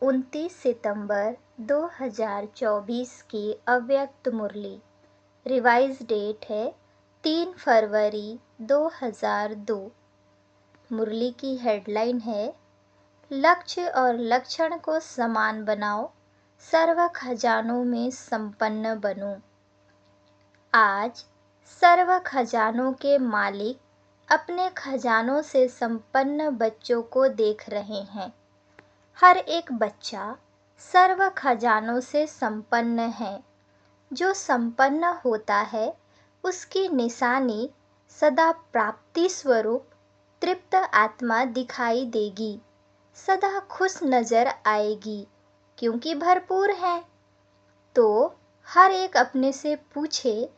29 सितंबर 2024 की अव्यक्त मुरली। Revise date है 3 फरवरी 2002। मुरली की हेडलाइन है, लक्ष्य और लक्षण को समान बनाओ, सर्व खजानों में संपन्न बनो। आज सर्व खजानों के मालिक अपने खजानों से संपन्न बच्चों को देख रहे हैं। हर एक बच्चा सर्व खजानों से संपन्न है। जो संपन्न होता है उसकी निशानी सदा प्राप्ति स्वरूप तृप्त आत्मा दिखाई देगी, सदा खुश नजर आएगी क्योंकि भरपूर है। तो हर एक अपने से पूछे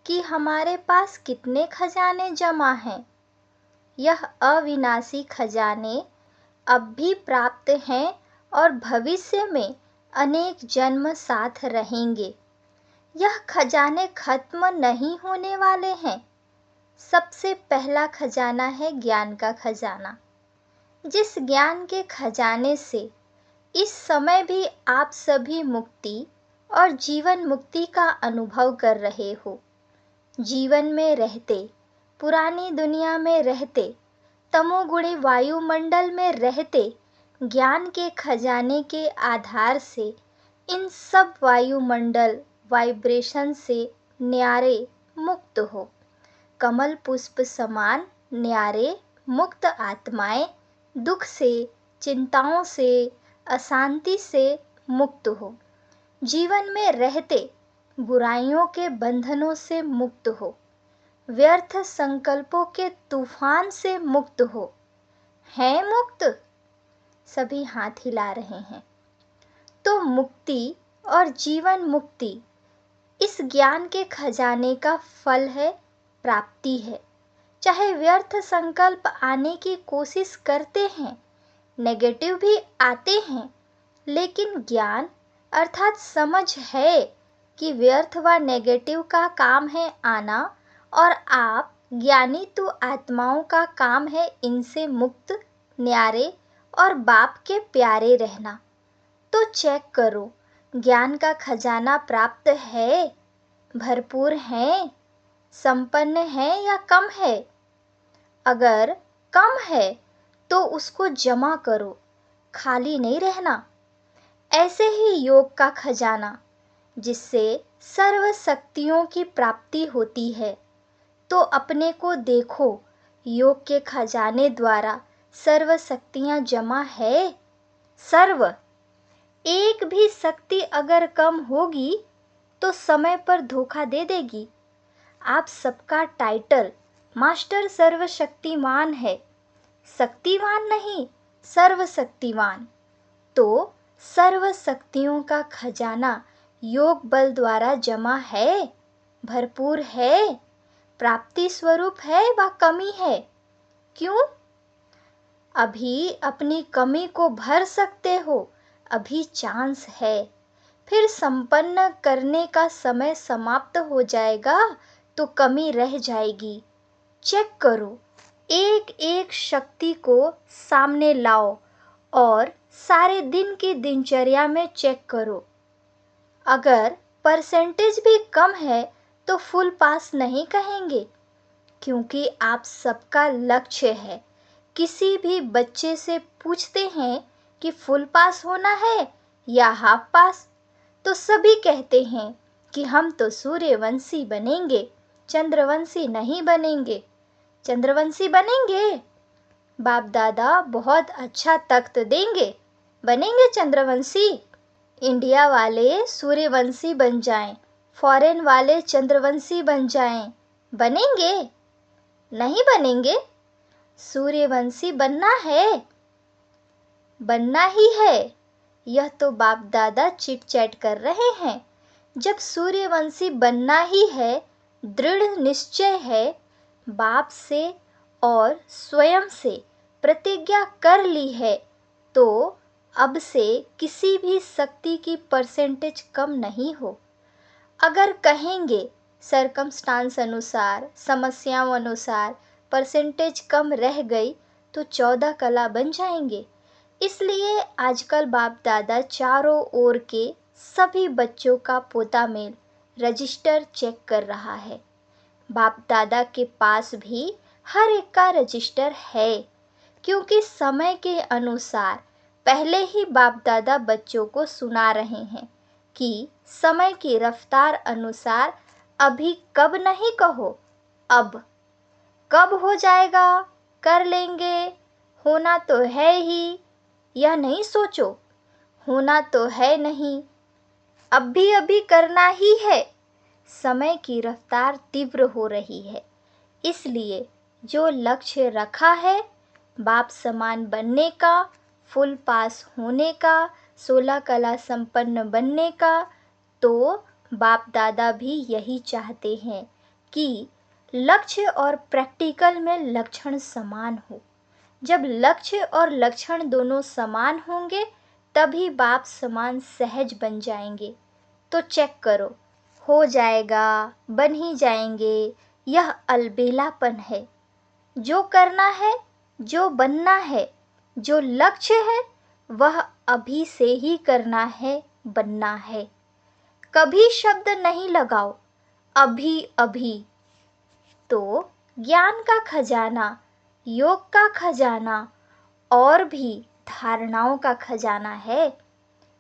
कि हमारे पास कितने खजाने जमा हैं। यह अविनाशी खजाने अब भी प्राप्त हैं और भविष्य में अनेक जन्म साथ रहेंगे। यह खजाने खत्म नहीं होने वाले हैं। सबसे पहला खजाना है ज्ञान का खजाना। जिस ज्ञान के खजाने से इस समय भी आप सभी मुक्ति और जीवन मुक्ति का अनुभव कर रहे हो। जीवन में रहते, पुरानी दुनिया में रहते, तमोगुणी वायुमंडल में रहते, ज्ञान के खजाने के आधार से इन सब वायुमंडल वाइब्रेशन से न्यारे मुक्त हो। कमल पुष्प समान न्यारे मुक्त आत्माएं दुख से, चिंताओं से, अशांति से मुक्त हो। जीवन में रहते बुराइयों के बंधनों से मुक्त हो। व्यर्थ संकल्पों के तूफान से मुक्त हो। हैं मुक्त? सभी हाथ हिला रहे हैं। तो मुक्ति और जीवन मुक्ति इस ज्ञान के खजाने का फल है, प्राप्ति है। चाहे व्यर्थ संकल्प आने की कोशिश करते हैं, नेगेटिव भी आते हैं, लेकिन ज्ञान अर्थात समझ है कि व्यर्थ व नेगेटिव का काम है आना और आप ज्ञानी तो आत्माओं का काम है इनसे मुक्त, न्यारे और बाप के प्यारे रहना। तो चेक करो, ज्ञान का खजाना प्राप्त है, भरपूर है, संपन्न है या कम है? अगर कम है तो उसको जमा करो, खाली नहीं रहना। ऐसे ही योग का खजाना, जिससे सर्व शक्तियों की प्राप्ति होती है। तो अपने को देखो, योग के खजाने द्वारा सर्व शक्तियां जमा है। सर्व। एक भी शक्ति अगर कम होगी तो समय पर धोखा दे देगी। आप सबका टाइटल मास्टर सर्वशक्तिमान है, शक्तिवान नहीं, सर्वशक्तिवान। तो सर्व शक्तियों का खजाना योग बल द्वारा जमा है, भरपूर है, प्राप्ति स्वरूप है व कमी है। क्यों? अभी अपनी कमी को भर सकते हो, अभी चांस है। फिर संपन्न करने का समय समाप्त हो जाएगा तो कमी रह जाएगी। चेक करो, एक एक शक्ति को सामने लाओ और सारे दिन की दिनचर्या में चेक करो। अगर परसेंटेज भी कम है तो फुल पास नहीं कहेंगे, क्योंकि आप सबका लक्ष्य है। किसी भी बच्चे से पूछते हैं कि फुल पास होना है या हाफ पास, तो सभी कहते हैं कि हम तो सूर्यवंशी बनेंगे, चंद्रवंशी नहीं बनेंगे। चंद्रवंशी बनेंगे, बाप दादा बहुत अच्छा तख्त देंगे, बनेंगे चंद्रवंशी। इंडिया वाले सूर्यवंशी बन जाएं, फॉरेन वाले चंद्रवंशी बन जाएं, बनेंगे? नहीं बनेंगे। सूर्यवंशी बनना है, बनना ही है। यह तो बाप दादा चिट चैट कर रहे हैं। जब सूर्यवंशी बनना ही है, दृढ़ निश्चय है, बाप से और स्वयं से प्रतिज्ञा कर ली है, तो अब से किसी भी शक्ति की परसेंटेज कम नहीं हो। अगर कहेंगे सरकमस्टांस अनुसार, समस्याओं अनुसार परसेंटेज कम रह गई तो 14 कला बन जाएंगे। इसलिए आजकल बाप दादा चारों ओर के सभी बच्चों का पोता मेल रजिस्टर चेक कर रहा है। बाप दादा के पास भी हर एक का रजिस्टर है, क्योंकि समय के अनुसार पहले ही बाप दादा बच्चों को सुना रहे हैं कि समय की रफ्तार अनुसार अभी कब नहीं कहो, अब कब हो जाएगा, कर लेंगे, होना तो है ही, यह नहीं सोचो, होना तो है नहीं, अभी करना ही है। समय की रफ्तार तीव्र हो रही है, इसलिए जो लक्ष्य रखा है बाप समान बनने का, फुल पास होने का, 16 कला संपन्न बनने का, तो बाप दादा भी यही चाहते हैं कि लक्ष्य और प्रैक्टिकल में लक्षण समान हो। जब लक्ष्य और लक्षण दोनों समान होंगे तभी बाप समान सहज बन जाएंगे। तो चेक करो, हो जाएगा, बन ही जाएंगे, यह अलबेलापन है। जो करना है, जो बनना है, जो लक्ष्य है, वह अभी से ही करना है, बनना है। कभी शब्द नहीं लगाओ, अभी अभी। तो ज्ञान का खजाना, योग का खजाना और भी धारणाओं का खजाना है,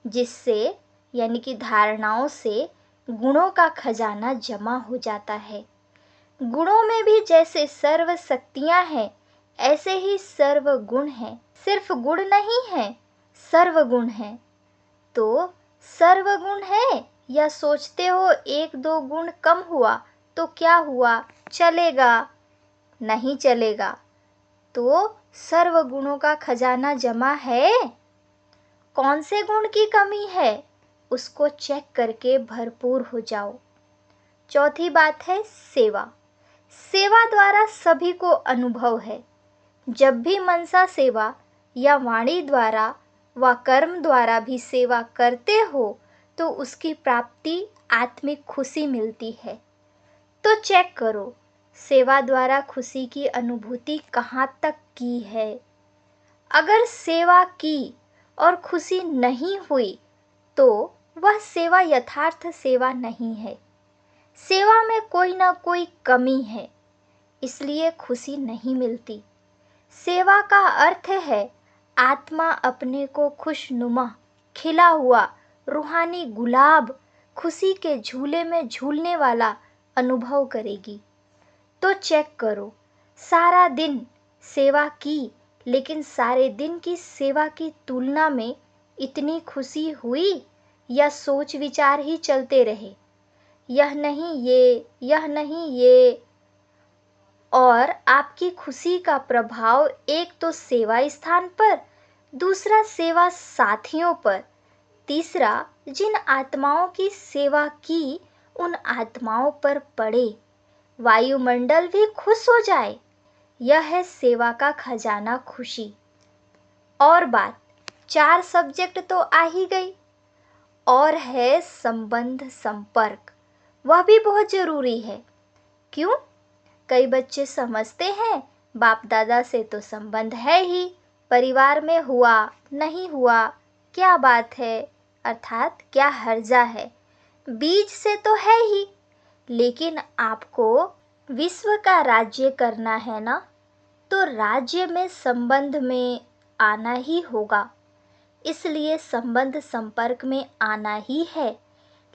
जिससे यानी कि धारणाओं से गुणों का खजाना जमा हो जाता है। गुणों में भी जैसे सर्व शक्तियां हैं, ऐसे ही सर्व गुण हैं। सिर्फ गुण नहीं है, सर्व गुण है। तो सर्व गुण है या सोचते हो एक दो गुण कम हुआ तो क्या हुआ, चलेगा? नहीं चलेगा। तो सर्व गुणों का खजाना जमा है। कौन से गुण की कमी है, उसको चेक करके भरपूर हो जाओ। चौथी बात है सेवा। सेवा द्वारा सभी को अनुभव है। जब भी मनसा सेवा या वाणी द्वारा व कर्म द्वारा भी सेवा करते हो तो उसकी प्राप्ति आत्मिक खुशी मिलती है। तो चेक करो, सेवा द्वारा खुशी की अनुभूति कहाँ तक की है। अगर सेवा की और खुशी नहीं हुई तो वह सेवा यथार्थ सेवा नहीं है। सेवा में कोई ना कोई कमी है, इसलिए खुशी नहीं मिलती। सेवा का अर्थ है आत्मा अपने को खुशनुमा, खिला हुआ रूहानी गुलाब, खुशी के झूले में झूलने वाला अनुभव करेगी। तो चेक करो, सारा दिन सेवा की, लेकिन सारे दिन की सेवा की तुलना में इतनी खुशी हुई या सोच विचार ही चलते रहे, यह नहीं ये, यह नहीं ये। और आपकी खुशी का प्रभाव एक तो सेवा स्थान पर, दूसरा सेवा साथियों पर, तीसरा जिन आत्माओं की सेवा की उन आत्माओं पर पड़े, वायुमंडल भी खुश हो जाए। यह है सेवा का खजाना, खुशी। और बात, 4 सब्जेक्ट तो आ ही गई, और है संबंध संपर्क, वह भी बहुत जरूरी है। क्यों? कई बच्चे समझते हैं बाप दादा से तो संबंध है ही, परिवार में हुआ नहीं हुआ क्या बात है, अर्थात क्या हर्जा है, बीज से तो है ही। लेकिन आपको विश्व का राज्य करना है ना, तो राज्य में संबंध में आना ही होगा। इसलिए संबंध संपर्क में आना ही है।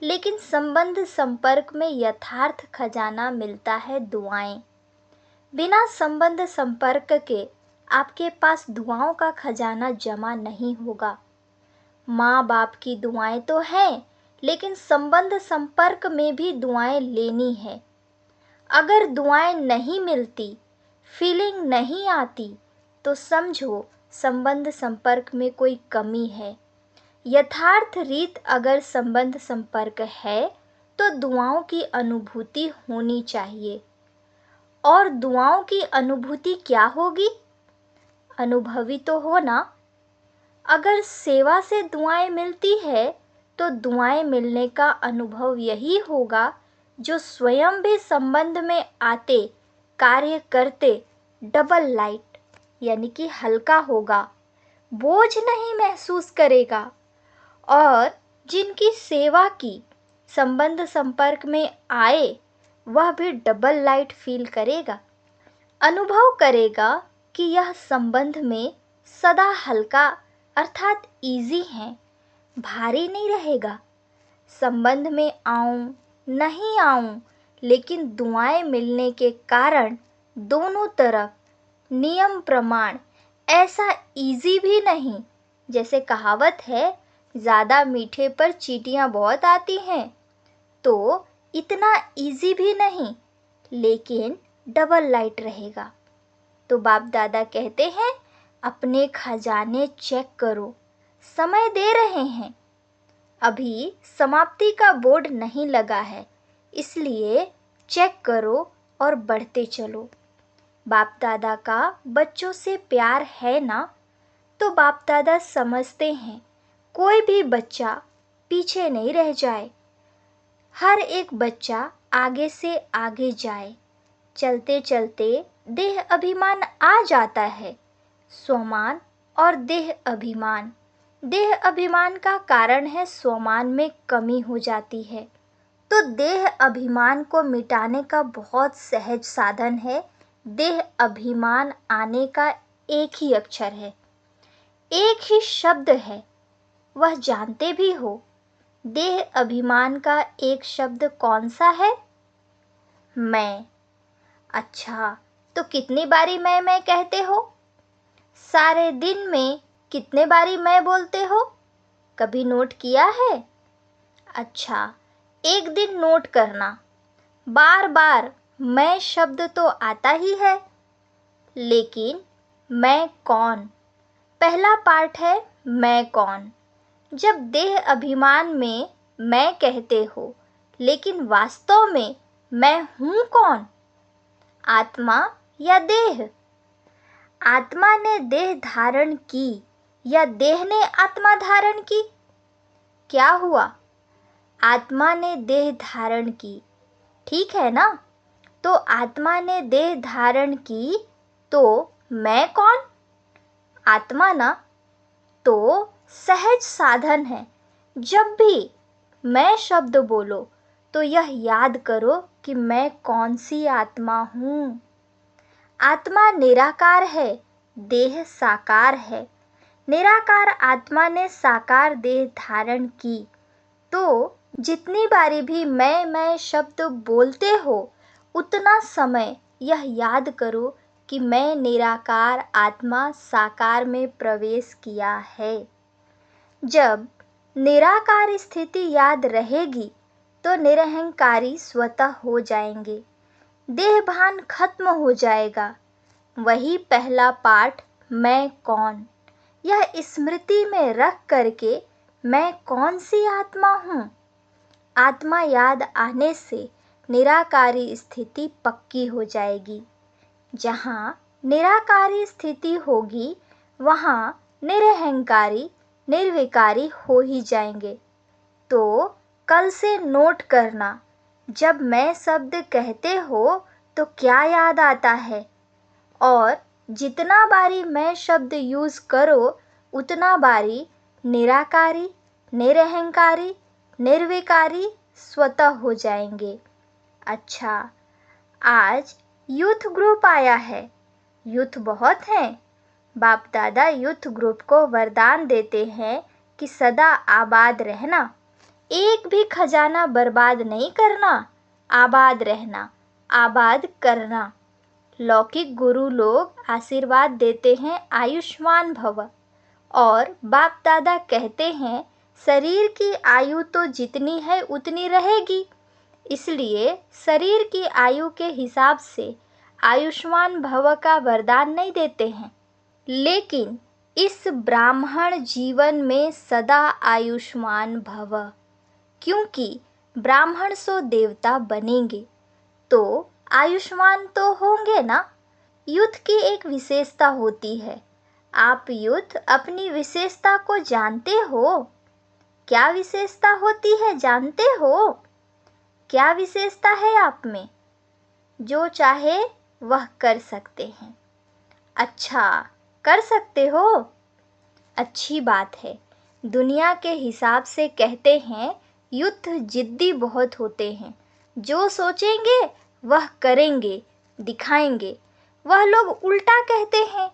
लेकिन संबंध संपर्क में यथार्थ खजाना मिलता है दुआएं। बिना संबंध संपर्क के आपके पास दुआओं का खजाना जमा नहीं होगा। माँ बाप की दुआएं तो हैं, लेकिन संबंध संपर्क में भी दुआएं लेनी है। अगर दुआएं नहीं मिलती, फीलिंग नहीं आती, तो समझो संबंध संपर्क में कोई कमी है। यथार्थ रीत अगर संबंध संपर्क है तो दुआओं की अनुभूति होनी चाहिए। और दुआओं की अनुभूति क्या होगी? अनुभवी तो हो ना। अगर सेवा से दुआएं मिलती है तो दुआएं मिलने का अनुभव यही होगा जो स्वयं भी संबंध में आते, कार्य करते डबल लाइट यानी कि हल्का होगा, बोझ नहीं महसूस करेगा और जिनकी सेवा की संबंध संपर्क में आए वह भी डबल लाइट फील करेगा। अनुभव करेगा कि यह संबंध में सदा हल्का अर्थात इजी है, भारी नहीं रहेगा। संबंध में आऊं नहीं आऊं, लेकिन दुआएं मिलने के कारण दोनों तरफ नियम प्रमाण ऐसा इजी भी नहीं। जैसे कहावत है, ज़्यादा मीठे पर चींटियां बहुत आती हैं, तो इतना इजी भी नहीं, लेकिन डबल लाइट रहेगा। तो बाप दादा कहते हैं, अपने खजाने चेक करो, समय दे रहे हैं। अभी समाप्ति का बोर्ड नहीं लगा है, इसलिए चेक करो और बढ़ते चलो। बाप दादा का बच्चों से प्यार है ना, तो बाप दादा समझते हैं कोई भी बच्चा पीछे नहीं रह जाए, हर एक बच्चा आगे से आगे जाए। चलते चलते देह अभिमान आ जाता है, स्वमान और देह अभिमान। देह अभिमान का कारण है स्वमान में कमी हो जाती है। तो देह अभिमान को मिटाने का बहुत सहज साधन है। देह अभिमान आने का एक ही अक्षर है, एक ही शब्द है, वह जानते भी हो। देह अभिमान का एक शब्द कौन सा है? मैं। अच्छा, तो कितनी बारी मैं कहते हो? सारे दिन में कितने बारी मैं बोलते हो? कभी नोट किया है? अच्छा, एक दिन नोट करना, बार बार मैं शब्द तो आता ही है, लेकिन मैं कौन? पहला पार्ट है मैं कौन। जब देह अभिमान में मैं कहते हो, लेकिन वास्तव में मैं हूँ कौन? आत्मा या देह? आत्मा ने देह धारण की या देह ने आत्मा धारण की? क्या हुआ? आत्मा ने देह धारण की, ठीक है ना? तो आत्मा ने देह धारण की, तो मैं कौन? आत्मा ना? तो सहज साधन है, जब भी मैं शब्द बोलो तो यह याद करो कि मैं कौन सी आत्मा हूँ। आत्मा निराकार है, देह साकार है। निराकार आत्मा ने साकार देह धारण की, तो जितनी बारी भी मैं शब्द बोलते हो, उतना समय यह याद करो कि मैं निराकार आत्मा साकार में प्रवेश किया है। जब निराकार स्थिति याद रहेगी, तो निरहंकारी स्वतः हो जाएंगे, देह भान खत्म हो जाएगा। वही पहला पाठ मैं कौन, यह स्मृति में रख करके मैं कौन सी आत्मा हूँ। आत्मा याद आने से निराकारी स्थिति पक्की हो जाएगी। जहाँ निराकारी स्थिति होगी, वहाँ निरहंकारी निर्विकारी हो ही जाएंगे। तो कल से नोट करना, जब मैं शब्द कहते हो तो क्या याद आता है, और जितना बारी मैं शब्द यूज़ करो, उतना बारी निराकारी, निरहंकारी, निर्विकारी स्वतः हो जाएंगे। अच्छा, आज यूथ ग्रुप आया है। यूथ बहुत हैं। बाप दादा यूथ ग्रुप को वरदान देते हैं कि सदा आबाद रहना, एक भी खजाना बर्बाद नहीं करना, आबाद रहना, आबाद करना। लौकिक गुरु लोग आशीर्वाद देते हैं आयुष्मान भव, और बाप दादा कहते हैं शरीर की आयु तो जितनी है उतनी रहेगी, इसलिए शरीर की आयु के हिसाब से आयुष्मान भव का वरदान नहीं देते हैं, लेकिन इस ब्राह्मण जीवन में सदा आयुष्मान भव, क्योंकि ब्राह्मण सो देवता बनेंगे, तो आयुष्मान तो होंगे ना। युद्ध की एक विशेषता होती है, आप युद्ध अपनी विशेषता को जानते हो? क्या विशेषता होती है जानते हो? क्या विशेषता है आप में? जो चाहे वह कर सकते हैं। अच्छा, कर सकते हो? अच्छी बात है। दुनिया के हिसाब से कहते हैं युद्ध जिद्दी बहुत होते हैं, जो सोचेंगे वह करेंगे, दिखाएंगे। वह लोग उल्टा कहते हैं।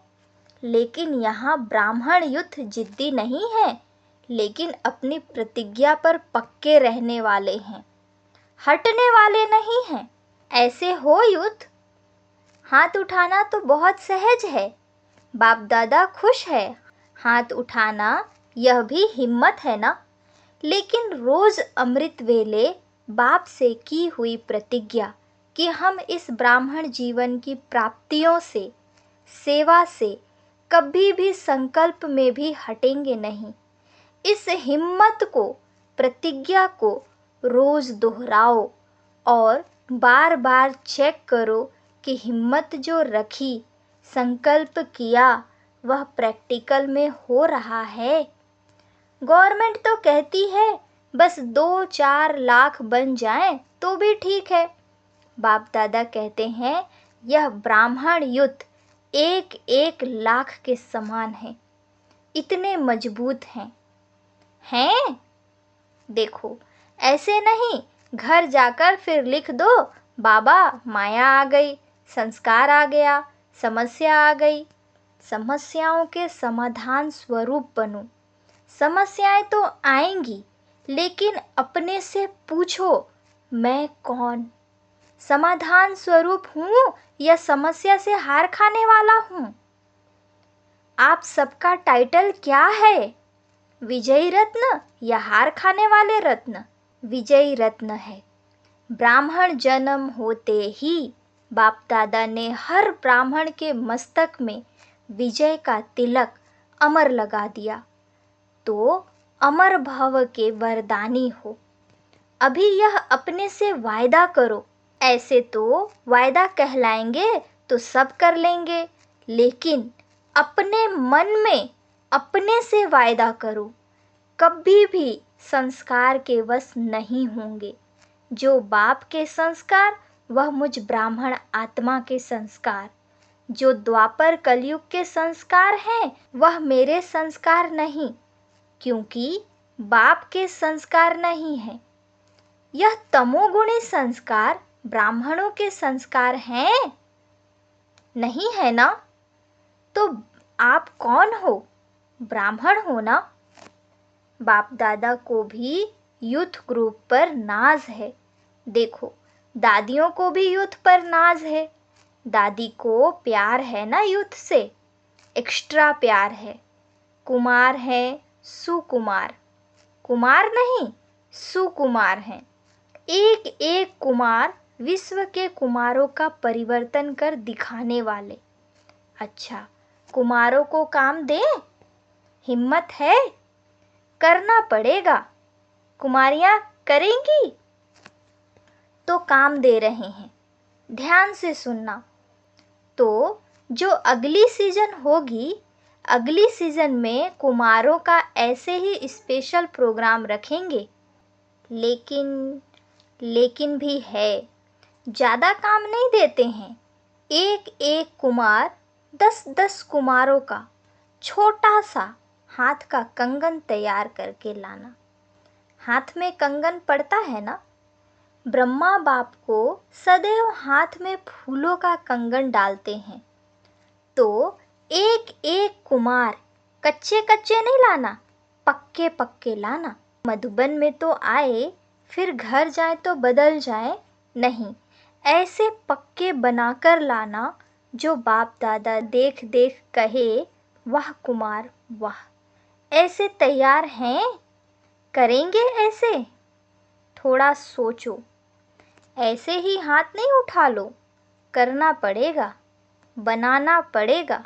लेकिन यहाँ ब्राह्मण युद्ध जिद्दी नहीं है, लेकिन अपनी प्रतिज्ञा पर पक्के रहने वाले हैं, हटने वाले नहीं हैं। ऐसे हो युद्ध। हाथ उठाना तो बहुत सहज है। बाप दादा खुश है। हाथ उठाना यह भी हिम्मत है ना। लेकिन रोज अमृत वेले बाप से की हुई प्रतिज्ञा कि हम इस ब्राह्मण जीवन की प्राप्तियों से, सेवा से कभी भी संकल्प में भी हटेंगे नहीं। इस हिम्मत को, प्रतिज्ञा को रोज दोहराओ और बार बार चेक करो कि हिम्मत जो रखी, संकल्प किया, वह प्रैक्टिकल में हो रहा है। गवर्नमेंट तो कहती है बस 2-4 लाख बन जाएं तो भी ठीक है। बाप दादा कहते हैं यह ब्राह्मण युद्ध 1-1 लाख के समान है। इतने मजबूत हैं। देखो, ऐसे नहीं घर जाकर फिर लिख दो बाबा माया आ गई, संस्कार आ गया, समस्या आ गई। समस्याओं के समाधान स्वरूप बनो। समस्याएं तो आएंगी, लेकिन अपने से पूछो मैं कौन, समाधान स्वरूप हूँ या समस्या से हार खाने वाला हूँ। आप सबका टाइटल क्या है? विजयी रत्न या हार खाने वाले रत्न? विजयी रत्न है। ब्राह्मण जन्म होते ही बाप दादा ने हर ब्राह्मण के मस्तक में विजय का तिलक अमर लगा दिया। तो अमर भव के वरदानी हो। अभी यह अपने से वायदा करो। ऐसे तो वायदा कहलाएंगे तो सब कर लेंगे, लेकिन अपने मन में अपने से वायदा करो। कभी भी संस्कार के वश नहीं होंगे। जो बाप के संस्कार वह मुझ ब्राह्मण आत्मा के संस्कार, जो द्वापर कलयुग के संस्कार हैं वह मेरे संस्कार नहीं, क्योंकि बाप के संस्कार नहीं है। यह तमोगुणी संस्कार ब्राह्मणों के संस्कार हैं, नहीं है ना? तो आप कौन हो? ब्राह्मण हो ना? बाप दादा को भी यूथ ग्रुप पर नाज है। देखो, दादियों को भी यूथ पर नाज है। दादी को प्यार है ना यूथ से, एक्स्ट्रा प्यार है। कुमार है, सुकुमार, कुमार नहीं सुकुमार हैं। एक एक कुमार विश्व के कुमारों का परिवर्तन कर दिखाने वाले। अच्छा, कुमारों को काम दें? हिम्मत है? करना पड़ेगा। कुमारियां करेंगी? तो काम दे रहे हैं, ध्यान से सुनना। तो जो अगली सीजन होगी, अगली सीजन में कुमारों का ऐसे ही स्पेशल प्रोग्राम रखेंगे। लेकिन भी है, ज़्यादा काम नहीं देते हैं। एक एक कुमार 10-10 कुमारों का छोटा सा हाथ का कंगन तैयार करके लाना। हाथ में कंगन पड़ता है ना? ब्रह्मा बाप को सदैव हाथ में फूलों का कंगन डालते हैं। तो एक एक कुमार कच्चे कच्चे नहीं लाना, पक्के पक्के लाना। मधुबन में तो आए, फिर घर जाए तो बदल जाए, नहीं, ऐसे पक्के बनाकर लाना जो बाप दादा देख देख कहे वाह कुमार वाह। ऐसे तैयार हैं? करेंगे ऐसे? थोड़ा सोचो। ऐसे ही हाथ नहीं उठा लो, करना पड़ेगा, बनाना पड़ेगा।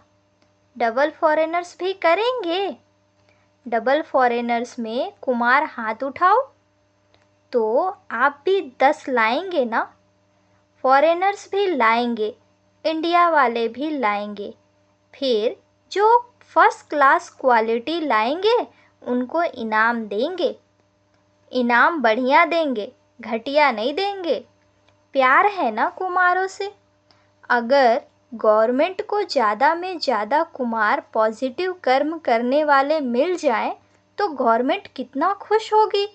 डबल फॉरेनर्स भी करेंगे। डबल फॉरेनर्स में कुमार हाथ उठाओ तो आप भी 10 लाएंगे ना? फॉरेनर्स भी लाएंगे, इंडिया वाले भी लाएंगे। फिर जो फर्स्ट क्लास क्वालिटी लाएंगे उनको इनाम देंगे। इनाम बढ़िया देंगे, घटिया नहीं देंगे। प्यार है ना कुमारों से? अगर गवर्नमेंट को ज़्यादा में ज़्यादा कुमार पॉजिटिव कर्म करने वाले मिल जाएं तो गवर्नमेंट कितना खुश होगी।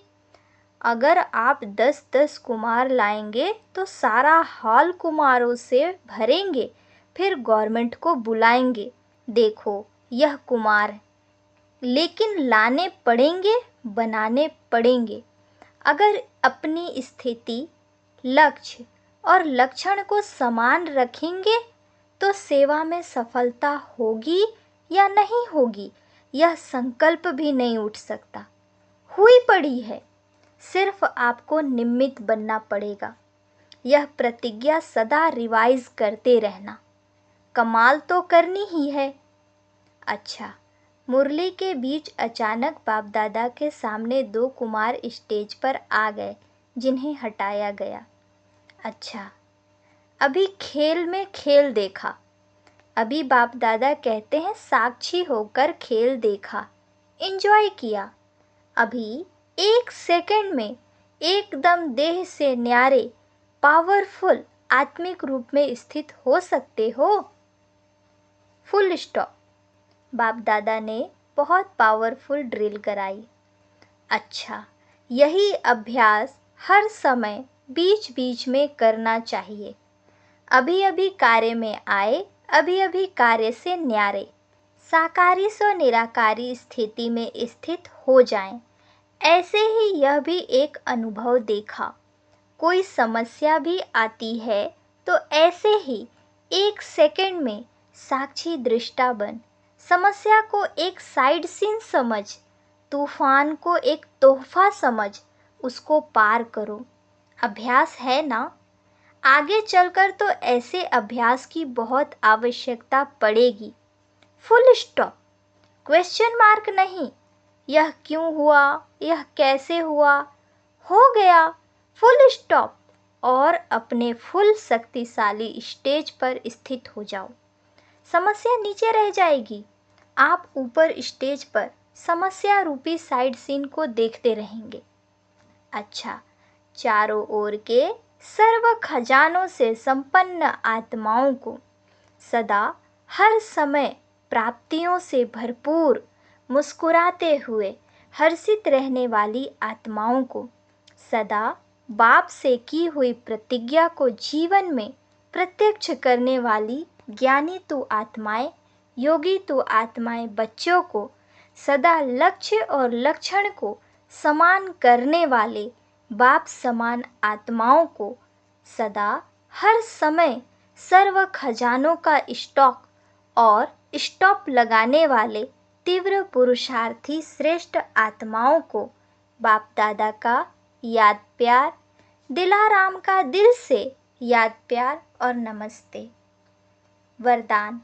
अगर आप 10-10 कुमार लाएंगे तो सारा हॉल कुमारों से भरेंगे, फिर गवर्नमेंट को बुलाएंगे, देखो यह कुमार है। लेकिन लाने पड़ेंगे, बनाने पड़ेंगे। अगर अपनी स्थिति, लक्ष्य और लक्षण को समान रखेंगे तो सेवा में सफलता होगी या नहीं होगी, यह संकल्प भी नहीं उठ सकता। हुई पड़ी है, सिर्फ आपको निमित्त बनना पड़ेगा। यह प्रतिज्ञा सदा रिवाइज करते रहना। कमाल तो करनी ही है। अच्छा, मुरली के बीच अचानक बाप दादा के सामने 2 कुमार स्टेज पर आ गए जिन्हें हटाया गया। अच्छा, अभी खेल में खेल देखा। अभी बाप दादा कहते हैं साक्षी होकर खेल देखा, एंजॉय किया। अभी 1 सेकंड में एकदम देह से न्यारे, पावरफुल आत्मिक रूप में स्थित हो सकते हो। Full stop. बाप दादा ने बहुत पावरफुल ड्रिल कराई। अच्छा, यही अभ्यास हर समय बीच बीच में करना चाहिए। अभी अभी कार्य में आए, अभी अभी कार्य से न्यारे, साकारी से निराकारी स्थिति में स्थित हो जाएं। ऐसे ही यह भी एक अनुभव देखा। कोई समस्या भी आती है तो ऐसे ही 1 सेकंड में साक्षी दृष्टा बन, समस्या को एक साइड सीन समझ, तूफान को एक तोहफा समझ, उसको पार करो। अभ्यास है ना? आगे चलकर तो ऐसे अभ्यास की बहुत आवश्यकता पड़ेगी। Full stop. क्वेश्चन मार्क नहीं, यह क्यों हुआ, यह कैसे हुआ, हो गया, फुल स्टॉप। और अपने फुल शक्तिशाली स्टेज पर स्थित हो जाओ। समस्या नीचे रह जाएगी, आप ऊपर स्टेज पर समस्या रूपी साइड सीन को देखते रहेंगे। अच्छा, चारों ओर के सर्व खजानों से संपन्न आत्माओं को, सदा हर समय प्राप्तियों से भरपूर, मुस्कुराते हुए हर्षित रहने वाली आत्माओं को, सदा बाप से की हुई प्रतिज्ञा को जीवन में प्रत्यक्ष करने वाली ज्ञानी तु आत्माएं, योगी तु आत्माएं बच्चों को, सदा लक्ष्य और लक्षण को समान करने वाले बाप समान आत्माओं को, सदा हर समय सर्व खजानों का स्टॉक और स्टॉप लगाने वाले तीव्र पुरुषार्थी श्रेष्ठ आत्माओं को बाप दादा का याद प्यार, दिलाराम का दिल से याद प्यार और नमस्ते। वरदान।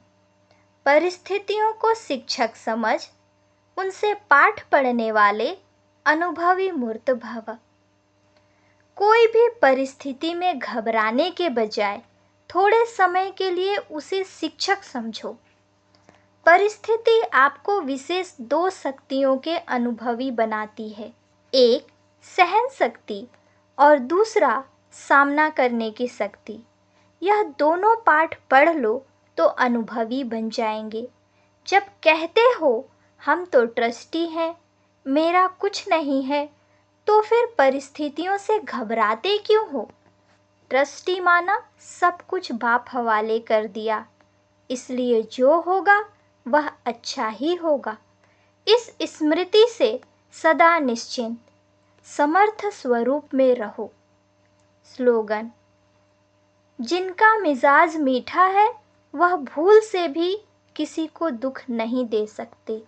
परिस्थितियों को शिक्षक समझ, उनसे पाठ पढ़ने वाले अनुभवी मूर्त भव। कोई भी परिस्थिति में घबराने के बजाय थोड़े समय के लिए उसे शिक्षक समझो। परिस्थिति आपको विशेष 2 शक्तियों के अनुभवी बनाती है, एक सहन शक्ति और दूसरा सामना करने की शक्ति। यह दोनों पाठ पढ़ लो तो अनुभवी बन जाएंगे। जब कहते हो हम तो ट्रस्टी हैं, मेरा कुछ नहीं है, तो फिर परिस्थितियों से घबराते क्यों हो? ट्रस्टी माना सब कुछ बाप हवाले कर दिया, इसलिए जो होगा वह अच्छा ही होगा। इस स्मृति से सदा निश्चिंत, समर्थ स्वरूप में रहो। स्लोगन। जिनका मिजाज मीठा है वह भूल से भी किसी को दुख नहीं दे सकते।